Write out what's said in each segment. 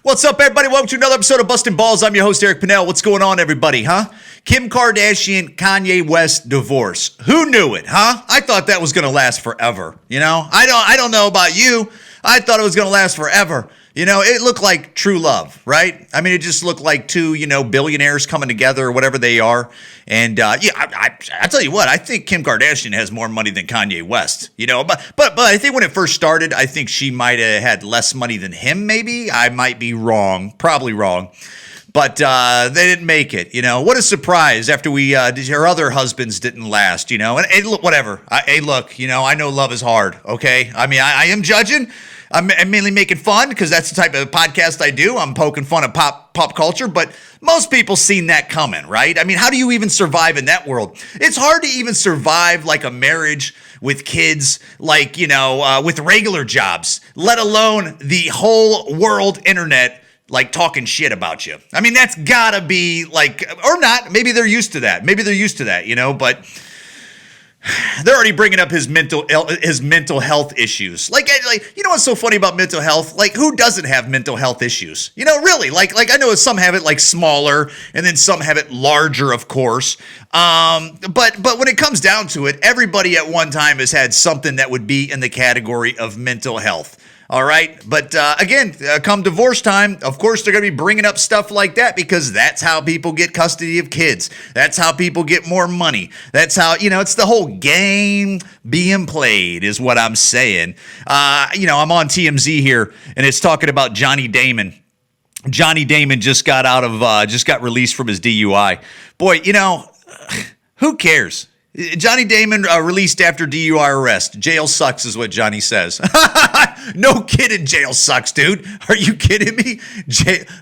What's up, everybody? Welcome to another episode of Bustin' Balls. I'm your host, Eric Pennell. What's going on, everybody, huh? Kim Kardashian, Kanye West divorce. Who knew it, huh? I thought that was going to last forever, you know? I don't know about you. I thought it was going to last forever. You know, it looked like true love, right? I mean, it just looked like two, billionaires coming together or whatever they are. And, I tell you what, I think Kim Kardashian has more money than Kanye West, but I think when it first started, I think she might have had less money than him, maybe. I might be wrong, probably wrong. But they didn't make it, What a surprise after her other husbands didn't last, And hey, look, whatever. I know love is hard, okay? I mean, I am judging. I'm mainly making fun because that's the type of podcast I do. I'm poking fun at pop culture, but most people seen that coming, right? I mean, how do you even survive in that world? It's hard to even survive like a marriage with kids, like, with regular jobs, let alone the whole world internet like talking shit about you. I mean, that's gotta be like, or not, maybe they're used to that, but they're already bringing up his mental health issues. Like, what's so funny about mental health? Like, who doesn't have mental health issues? Really, like I know some have it like smaller, and then some have it larger, of course. But when it comes down to it, everybody at one time has had something that would be in the category of mental health. All right. But again, come divorce time, of course, they're going to be bringing up stuff like that because that's how people get custody of kids. That's how people get more money. That's how, it's the whole game being played is what I'm saying. I'm on TMZ here and it's talking about Johnny Damon. Johnny Damon just got released from his DUI. Boy, who cares? Johnny Damon released after DUI arrest. Jail sucks is what Johnny says. No kidding, jail sucks, dude. Are you kidding me?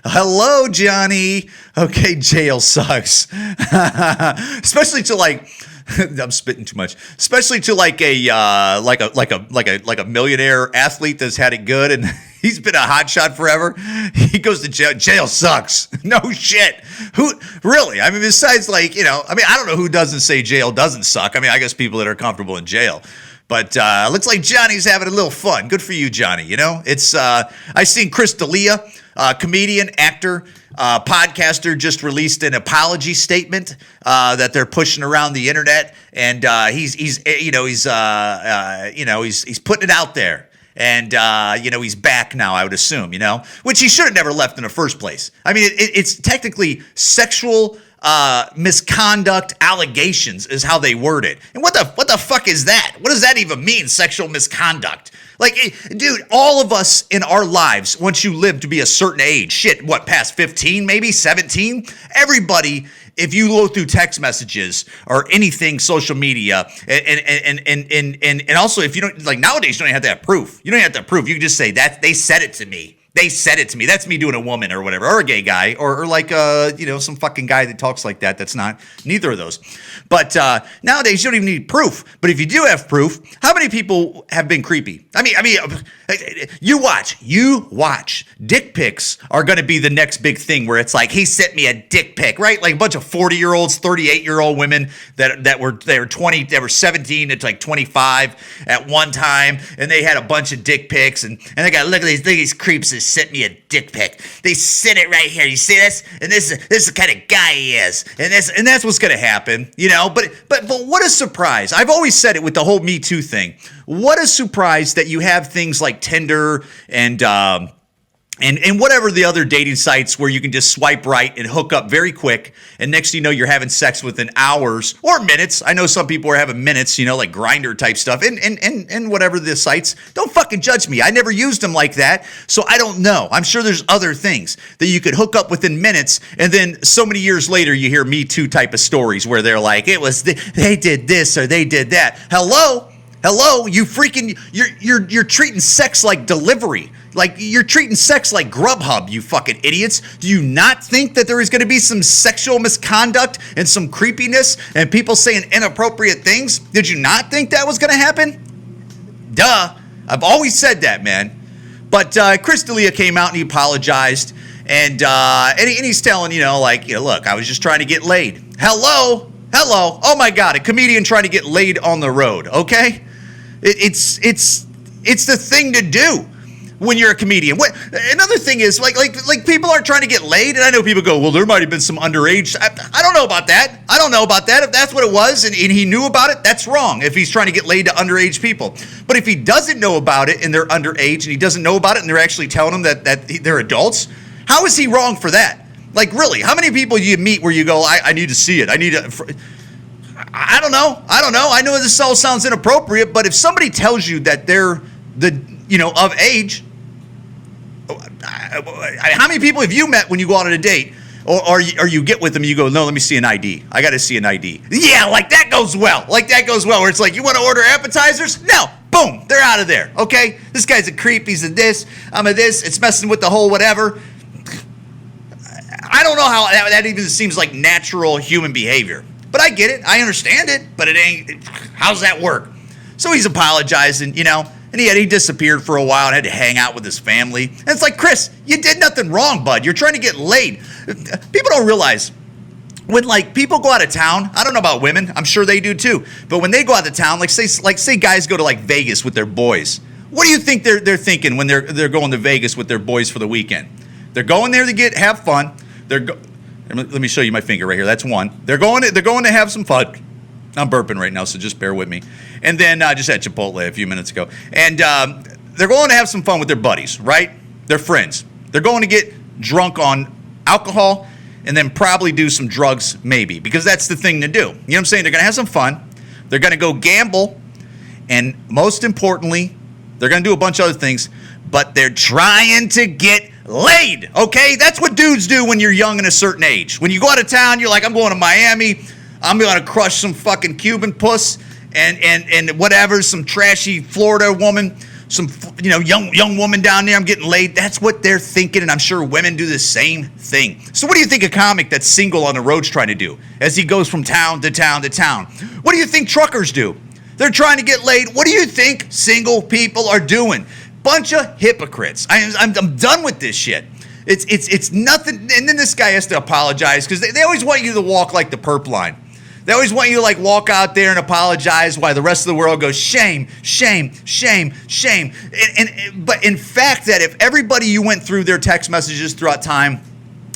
Hello, Johnny. Okay, jail sucks. Especially to like, I'm spitting too much. Especially to like a millionaire athlete that's had it good and he's been a hotshot forever. He goes to jail. Jail sucks. No shit. Who really? I mean, besides I don't know who doesn't say jail doesn't suck. I mean, I guess people that are comfortable in jail. But looks like Johnny's having a little fun. Good for you, Johnny. It's I seen Chris Dalia, comedian, actor, podcaster, just released an apology statement that they're pushing around the internet, and he's putting it out there. And, he's back now, I would assume, which he should have never left in the first place. I mean, it's technically sexual misconduct allegations is how they word it. And what the fuck is that? What does that even mean, sexual misconduct? Like, dude, all of us in our lives, once you live to be a certain age, past 15, maybe 17? Everybody, if you go through text messages or anything, social media, and also if you don't, like nowadays, you don't have to have proof. You don't have to have proof. You can just say that they said it to me. They said it to me. That's me doing a woman or whatever, or a gay guy, or like some fucking guy that talks like that. That's not neither of those. But nowadays you don't even need proof. But if you do have proof, how many people have been creepy? I mean, you watch. Dick pics are going to be the next big thing where it's like he sent me a dick pic, right? Like a bunch of 40-year-olds, 38-year-old women that were 20, they were 17 to like 25 at one time, and they had a bunch of dick pics, and they got look at these creeps that sent me a dick pic. They sent it right here. You see this? And this is the kind of guy he is. And that's what's going to happen, But what a surprise. I've always said it with the whole Me Too thing. What a surprise that you have things like Tinder and whatever the other dating sites where you can just swipe right and hook up very quick, and next thing you know, you're having sex within hours or minutes. I know some people are having minutes, like Grindr type stuff, and whatever the sites. Don't fucking judge me. I never used them like that, so I don't know. I'm sure there's other things that you could hook up within minutes, and then so many years later, you hear Me Too type of stories where they're like, they did this or they did that. Hello, you freaking, you're treating sex like delivery. Like, you're treating sex like Grubhub, you fucking idiots. Do you not think that there is going to be some sexual misconduct and some creepiness and people saying inappropriate things? Did you not think that was going to happen? Duh. I've always said that, man. But Chris D'Elia came out and he apologized. And he's telling, look, I was just trying to get laid. Hello. Oh, my God. A comedian trying to get laid on the road, okay? It's the thing to do. when you're a comedian. Another thing is like people aren't trying to get laid, and I know people go, well, there might have been some underage. I don't know about that. I don't know about that. If that's what it was and he knew about it, that's wrong. If he's trying to get laid to underage people, but if he doesn't know about it and they're underage and he doesn't know about it and they're actually telling him that they're adults, how is he wrong for that? Like, really, how many people you meet where you go, I need to see it. I don't know. I know this all sounds inappropriate, but if somebody tells you that they're of age, how many people have you met when you go out on a date or you get with them, you go, no, let me see an ID. I got to see an ID. Yeah, like that goes well. Where it's like, you want to order appetizers? No. Boom. They're out of there. Okay. This guy's a creep. He's a this. I'm a this. It's messing with the whole whatever. I don't know how that even seems like natural human behavior. But I get it. I understand it. But it ain't. How's that work? So he's apologizing, and he disappeared for a while and had to hang out with his family. And it's like, Chris, you did nothing wrong, bud. You're trying to get laid. People don't realize when people go out of town. I don't know about women. I'm sure they do too. But when they go out of town, say guys go to Vegas with their boys. What do you think they're thinking when they're going to Vegas with their boys for the weekend? They're going there to have fun. Let me show you my finger right here. That's one. They're going to have some fun. I'm burping right now, so just bear with me. And then I just had Chipotle a few minutes ago. And they're going to have some fun with their buddies, right? Their friends. They're going to get drunk on alcohol and then probably do some drugs, maybe, because that's the thing to do. You know what I'm saying? They're going to have some fun. They're going to go gamble. And most importantly, they're going to do a bunch of other things, but they're trying to get laid, okay? That's what dudes do when you're young and a certain age. When you go out of town, you're like, I'm going to Miami. I'm going to crush some fucking Cuban puss and whatever, some trashy Florida woman, some young woman down there. I'm getting laid. That's what they're thinking, and I'm sure women do the same thing. So what do you think a comic that's single on the road's trying to do as he goes from town to town to town? What do you think truckers do? They're trying to get laid. What do you think single people are doing? Bunch of hypocrites. I'm done with this shit. It's nothing. And then this guy has to apologize because they always want you to walk like the perp line. They always want you to walk out there and apologize while the rest of the world goes, shame, shame, shame, shame. But in fact, that if everybody you went through their text messages throughout time,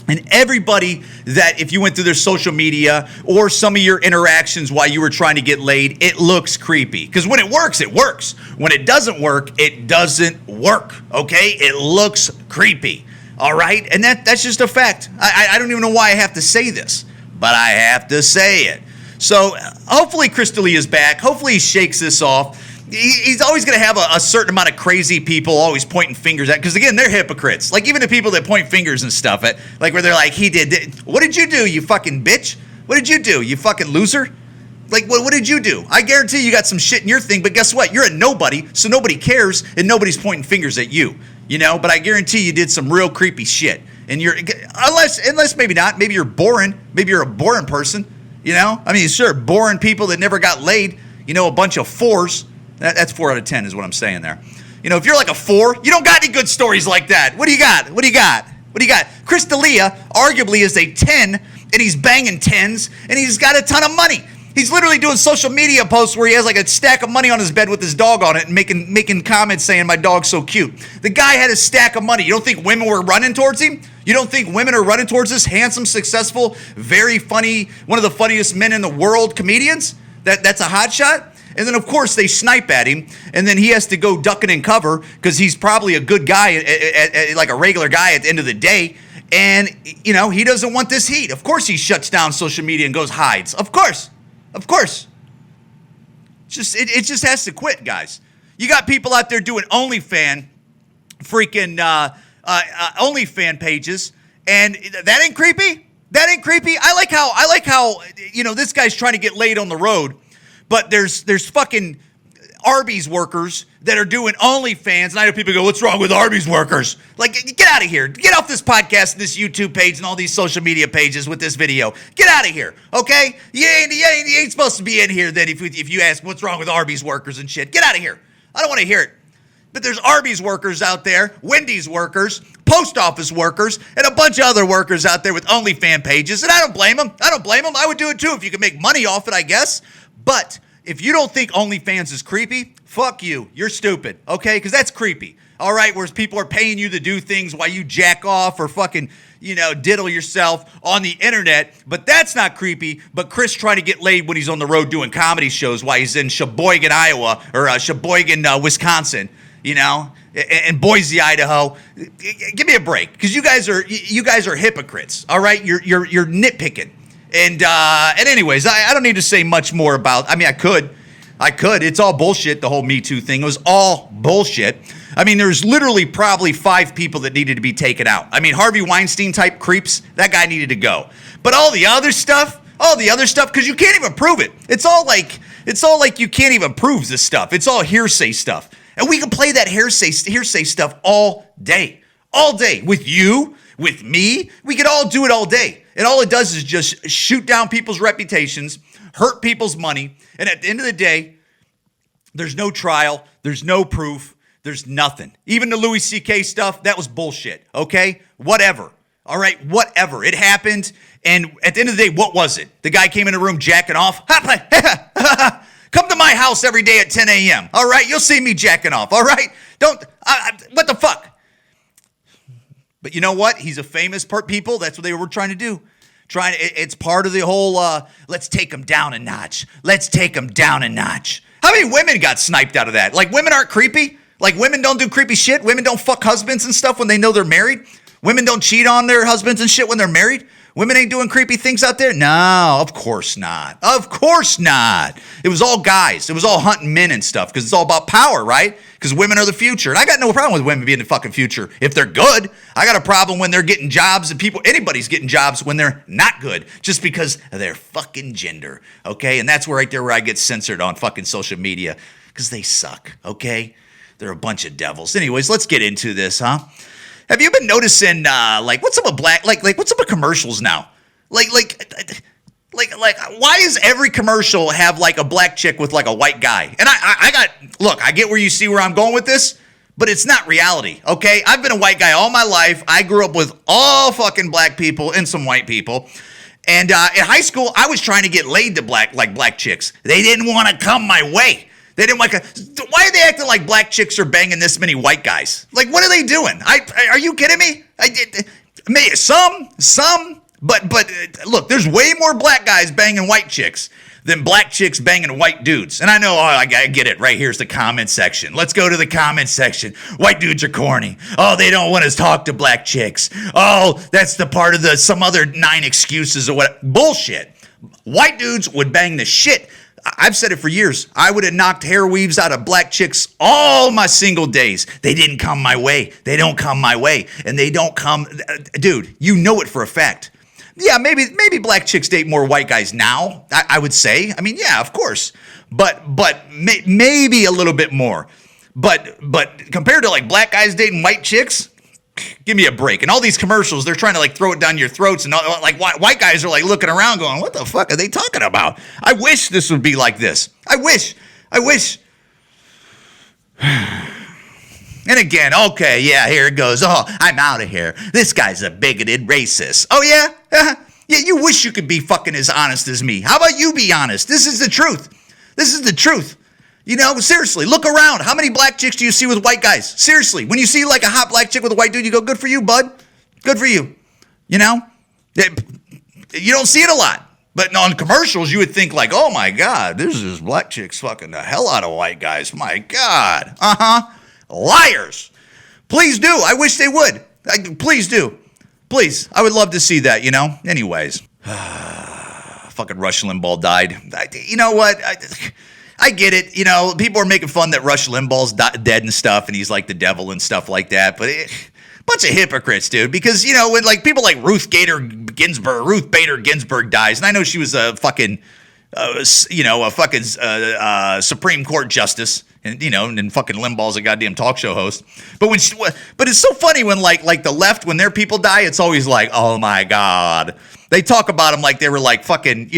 and everybody that if you went through their social media or some of your interactions while you were trying to get laid, it looks creepy. Because when it works, it works. When it doesn't work, it doesn't work, okay? It looks creepy, all right? And that's just a fact. I don't even know why I have to say this, but I have to say it. So hopefully Chris Dalia is back. Hopefully he shakes this off. He's always going to have a certain amount of crazy people always pointing fingers at, because again, they're hypocrites. Like even the people that point fingers and stuff at, where they're like, he did. What did you do, you fucking bitch? What did you do, you fucking loser? What did you do? I guarantee you got some shit in your thing, but guess what? You're a nobody, so nobody cares, and nobody's pointing fingers at you. But I guarantee you did some real creepy shit. And unless maybe not, maybe you're boring. Maybe you're a boring person, I mean, sure, boring people that never got laid, a bunch of fours. That's 4 out of 10 is what I'm saying there. If you're like a 4, you don't got any good stories like that. What do you got? Chris Dalia arguably is a 10, and he's banging 10s, and he's got a ton of money. He's literally doing social media posts where he has a stack of money on his bed with his dog on it and making comments saying, my dog's so cute. The guy had a stack of money. You don't think women were running towards him? You don't think women are running towards this handsome, successful, very funny, one of the funniest men in the world comedians? That's a hotshot? And then, of course, they snipe at him, and then he has to go ducking and cover because he's probably a good guy, like a regular guy at the end of the day. And, he doesn't want this heat. Of course he shuts down social media and goes hides. Of course. It just has to quit, guys. You got people out there doing OnlyFan pages, and that ain't creepy? I like how this guy's trying to get laid on the road. But there's fucking Arby's workers that are doing OnlyFans, and I know people go, what's wrong with Arby's workers? Get out of here. Get off this podcast, this YouTube page, and all these social media pages with this video. Get out of here, okay? You ain't supposed to be in here then if you ask what's wrong with Arby's workers and shit. Get out of here. I don't want to hear it. But there's Arby's workers out there, Wendy's workers, post office workers, and a bunch of other workers out there with OnlyFans pages, and I don't blame them. I would do it too if you could make money off it, I guess. But if you don't think OnlyFans is creepy, fuck you. You're stupid, okay? Because that's creepy. all right, where people are paying you to do things while you jack off or fucking, diddle yourself on the internet. But that's not creepy. But Chris trying to get laid when he's on the road doing comedy shows while he's in Sheboygan, Iowa, or Sheboygan, Wisconsin, and Boise, Idaho. Give me a break, because you guys are hypocrites. All right, you're nitpicking. And anyways, I don't need to say much more about. I mean, I could. It's all bullshit. The whole Me Too thing, it was all bullshit. I mean, there's literally probably 5 people that needed to be taken out. I mean, Harvey Weinstein type creeps, that guy needed to go. But all the other stuff, because you can't even prove it. It's all like you can't even prove this stuff. It's all hearsay stuff. And we can play that hearsay stuff all day with you, with me. We could all do it all day. And all it does is just shoot down people's reputations, hurt people's money. And at the end of the day, there's no trial. There's no proof. There's nothing. Even the Louis C.K. stuff, that was bullshit. Okay? Whatever. All right? Whatever. It happened. And at the end of the day, what was it? The guy came in the room jacking off. Come to my house every day at 10 a.m. All right? You'll see me jacking off. All right? What the fuck? But you know what? He's a famous people. That's what they were trying to do. It's part of the whole, let's take him down a notch. Let's take him down a notch. How many women got sniped out of that? Like, women aren't creepy? Like, women don't do creepy shit? Women don't fuck husbands and stuff when they know they're married? Women don't cheat on their husbands and shit when they're married? Women ain't doing creepy things out there? No, of course not. Of course not. It was all guys. It was all hunting men and stuff, because it's all about power, right? Because women are the future. And I got no problem with women being the fucking future if they're good. I got a problem when they're getting jobs and anybody's getting jobs when they're not good, just because of their fucking gender, okay? And that's right there where I get censored on fucking social media, because they suck, okay? They're a bunch of devils. Anyways, let's get into this, huh? Have you been noticing, what's up with what's up with commercials now? Like, why does every commercial have, like, a black chick with, like, a white guy? And I get where you see where I'm going with this, but it's not reality, okay? I've been a white guy all my life. I grew up with all fucking black people and some white people. And in high school, I was trying to get laid to black chicks. They didn't want to come my way. They didn't why are they acting like black chicks are banging this many white guys? Like, what are they doing? Are you kidding me? Some, but look, there's way more black guys banging white chicks than black chicks banging white dudes. And I know, I get it. Right here's the comment section. Let's go to the comment section. White dudes are corny. Oh, they don't want to talk to black chicks. Oh, that's the part of some other 9 excuses or what. Bullshit. White dudes would bang the shit. I've said it for years. I would have knocked hair weaves out of black chicks all my single days. They didn't come my way. They don't come my way. And they don't come. Dude, you know it for a fact. Yeah, maybe black chicks date more white guys now, I would say. I mean, yeah, of course. But maybe a little bit more. But compared to, like, black guys dating white chicks, give me a break. And all these commercials, they're trying to, like, throw it down your throats. And, like, white guys are, like, looking around going, what the fuck are they talking about? I wish this would be like this. I wish. And again, okay, yeah, here it goes. Oh, I'm out of here. This guy's a bigoted racist. Oh, yeah? Yeah, you wish you could be fucking as honest as me. How about you be honest? This is the truth. Seriously, look around. How many black chicks do you see with white guys? Seriously, when you see, like, a hot black chick with a white dude, you go, good for you, bud. Good for you. You don't see it a lot. But on commercials, you would think, like, oh, my God, this is black chicks fucking the hell out of white guys. My God. Liars. Please do. I wish they would. Please do. Please. I would love to see that, Anyways. Fucking Rush Limbaugh died. You know what? I get it. People are making fun that Rush Limbaugh's dead and stuff, and he's like the devil and stuff like that. But bunch of hypocrites, dude. Because, when, like, people like Ruth Bader Ginsburg dies, and I know she was a fucking, Supreme Court justice, and fucking Limbaugh's a goddamn talk show host. But it's so funny when, like the left, when their people die, it's always like, oh my God. They talk about them like they were like fucking,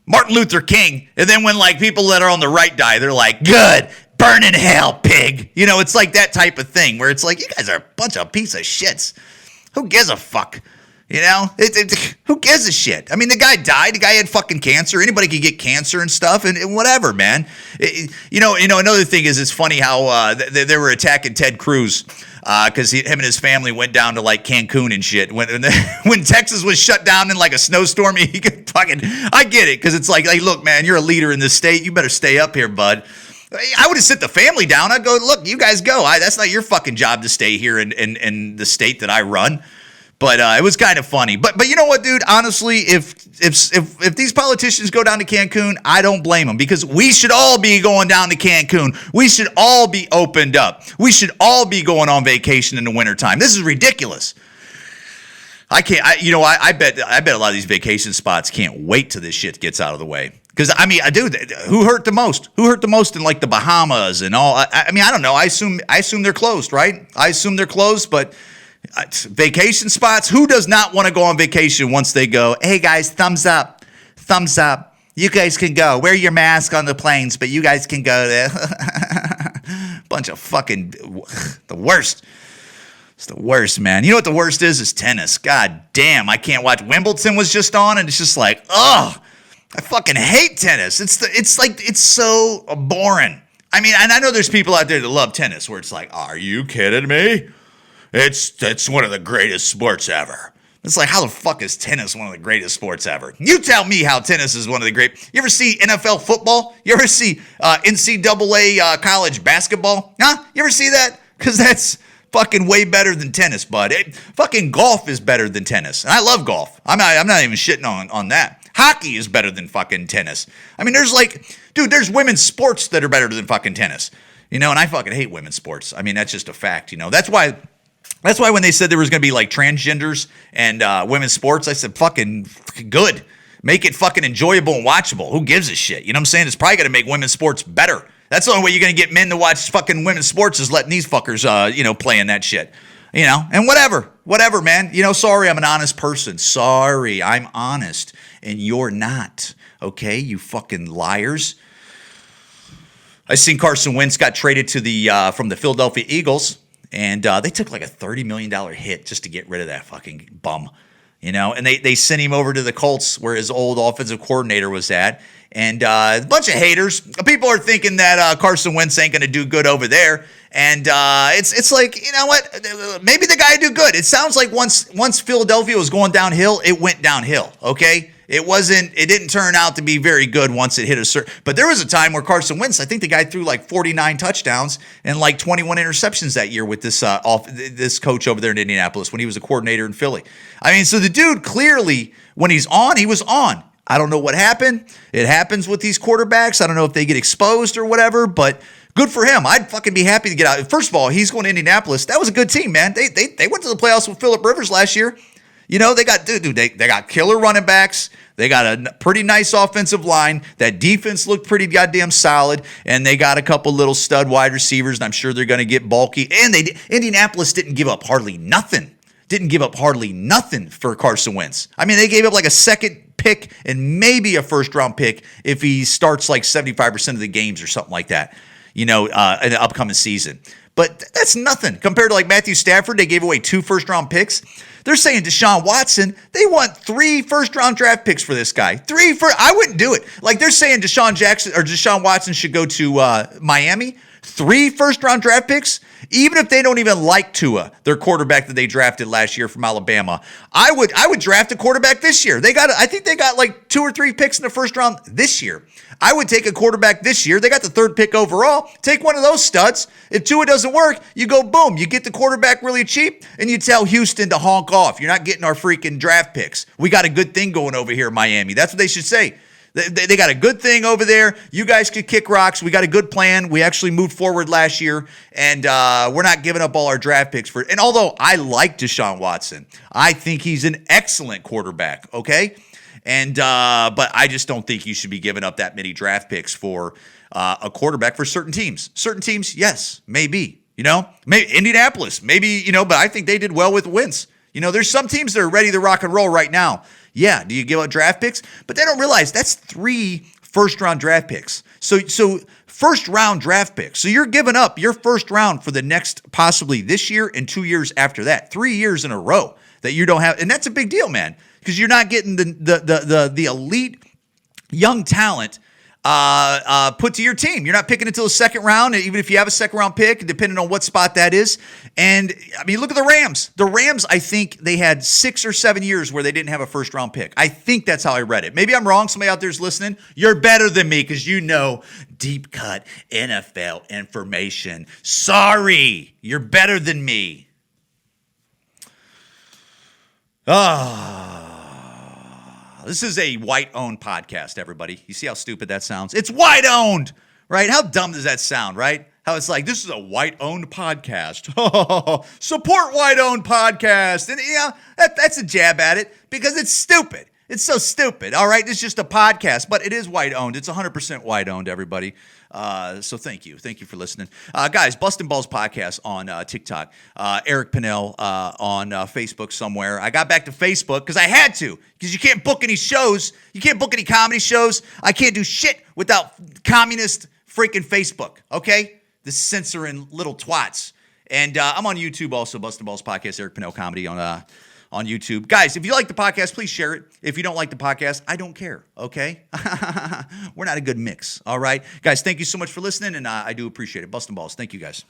Martin Luther King. And then when, like, people that are on the right die, they're like, good, burn in hell, pig. It's like that type of thing where it's like, you guys are a bunch of piece of shits. Who gives a fuck? Who gives a shit? I mean, the guy died. The guy had fucking cancer. Anybody could get cancer and stuff, and whatever, man. Another thing is, it's funny how they were attacking Ted Cruz because him and his family went down to like Cancun and shit. When Texas was shut down in like a snowstorm, he could fucking. I get it, because it's like, look, man, you're a leader in this state. You better stay up here, bud. I would have sit the family down. I'd go, look, you guys go. That's not your fucking job to stay here in the state that I run. But it was kind of funny. But you know what, dude? Honestly, if these politicians go down to Cancun, I don't blame them, because we should all be going down to Cancun. We should all be opened up. We should all be going on vacation in the wintertime. This is ridiculous. I bet a lot of these vacation spots can't wait till this shit gets out of the way. Because, I mean, dude, who hurt the most? Who hurt the most in, like, the Bahamas and all? I mean, I don't know. I assume they're closed, right? I assume they're closed, but vacation spots, who does not want to go on vacation once they go, hey, guys, thumbs up. You guys can go. Wear your mask on the planes, but you guys can go there. Bunch of fucking, the worst. It's the worst, man. You know what the worst is? Is tennis. God damn, I can't watch. Wimbledon was just on, and it's just like, ugh. I fucking hate tennis. It's so boring. I mean, and I know there's people out there that love tennis where it's like, are you kidding me? It's one of the greatest sports ever. It's like, how the fuck is tennis one of the greatest sports ever? You tell me how tennis is one of the great. You ever see NFL football? You ever see NCAA college basketball? Huh? You ever see that? Because that's fucking way better than tennis, bud. Fucking golf is better than tennis. And I love golf. I'm not even shitting on that. Hockey is better than fucking tennis. I mean, there's women's sports that are better than fucking tennis. And I fucking hate women's sports. I mean, that's just a fact, That's why when they said there was going to be like transgenders and women's sports, I said, fucking good. Make it fucking enjoyable and watchable. Who gives a shit? You know what I'm saying? It's probably going to make women's sports better. That's the only way you're going to get men to watch fucking women's sports, is letting these fuckers, play in that shit. And whatever, man. Sorry, I'm an honest person. Sorry, I'm honest, and you're not. Okay, you fucking liars. I seen Carson Wentz got traded to from the Philadelphia Eagles, and they took like a $30 million hit just to get rid of that fucking bum. And they sent him over to the Colts, where his old offensive coordinator was at. And a bunch of haters. People are thinking that Carson Wentz ain't going to do good over there. And it's like, you know what? Maybe the guy do good. It sounds like once Philadelphia was going downhill, it went downhill, okay? It didn't turn out to be very good once it hit a certain. But there was a time where Carson Wentz, I think the guy threw like 49 touchdowns and like 21 interceptions that year with this coach over there in Indianapolis when he was a coordinator in Philly. I mean, so the dude clearly, when he's on, he was on. I don't know what happened. It happens with these quarterbacks. I don't know if they get exposed or whatever, but good for him. I'd fucking be happy to get out. First of all, he's going to Indianapolis. That was a good team, man. They went to the playoffs with Phillip Rivers last year. They got killer running backs. They got a pretty nice offensive line. That defense looked pretty goddamn solid, and they got a couple little stud wide receivers, and I'm sure they're going to get bulky. And Indianapolis didn't give up hardly nothing. Didn't give up hardly nothing for Carson Wentz. I mean, they gave up like a second pick and maybe a first-round pick if he starts like 75% of the games or something like that, in the upcoming season. But that's nothing. Compared to like Mathew Stafford, they gave away 2 first-round picks. They're saying Deshaun Watson, they want 3 first-round draft picks for this guy. I wouldn't do it. Like they're saying Deshaun Watson should go to Miami. 3 first-round draft picks, even if they don't even like Tua, their quarterback that they drafted last year from Alabama. I would draft a quarterback this year. I think they got like 2 or 3 picks in the first round this year. I would take a quarterback this year. They got the 3rd pick overall. Take one of those studs. If Tua doesn't work, you go boom. You get the quarterback really cheap, and you tell Houston to honk off. You're not getting our freaking draft picks. We got a good thing going over here in Miami. That's what they should say. They got a good thing over there. You guys could kick rocks. We got a good plan. We actually moved forward last year, and we're not giving up all our draft picks for it. And although I like Deshaun Watson, I think he's an excellent quarterback, okay? And but I just don't think you should be giving up that many draft picks for a quarterback for certain teams. Certain teams, yes, maybe. Maybe Indianapolis, maybe, but I think they did well with Wentz. There's some teams that are ready to rock and roll right now. Yeah, do you give up draft picks? But they don't realize that's 3 first-round draft picks. So first-round draft picks. So you're giving up your first round for the next, possibly this year and 2 years after that. 3 years in a row that you don't have. And that's a big deal, man, because you're not getting the elite young talent put to your team. You're not picking until the second round, even if you have a second round pick, depending on what spot that is. And I mean, look at the Rams. The Rams, I think they had 6 or 7 years where they didn't have a first round pick. I think that's how I read it. Maybe I'm wrong. Somebody out there's listening. You're better than me because you know deep cut NFL information. Sorry, you're better than me. This is a white-owned podcast, everybody. You see how stupid that sounds? It's white-owned, right? How dumb does that sound, right? How it's like, this is a white-owned podcast. Support white-owned podcast. And, that's a jab at it because it's stupid. It's so stupid, all right? It's just a podcast, but it is white-owned. It's 100% white-owned, everybody. So thank you. Thank you for listening. Guys, Bustin' Balls Podcast on TikTok. Eric Pennell on Facebook somewhere. I got back to Facebook because I had to, because you can't book any shows. You can't book any comedy shows. I can't do shit without communist freaking Facebook, okay? The censoring little twats. And I'm on YouTube also, Bustin' Balls Podcast, Eric Pennell Comedy on YouTube. Guys, if you like the podcast, please share it. If you don't like the podcast, I don't care, okay? We're not a good mix, all right? Guys, thank you so much for listening, and I do appreciate it. Bustin' Balls. Thank you, guys.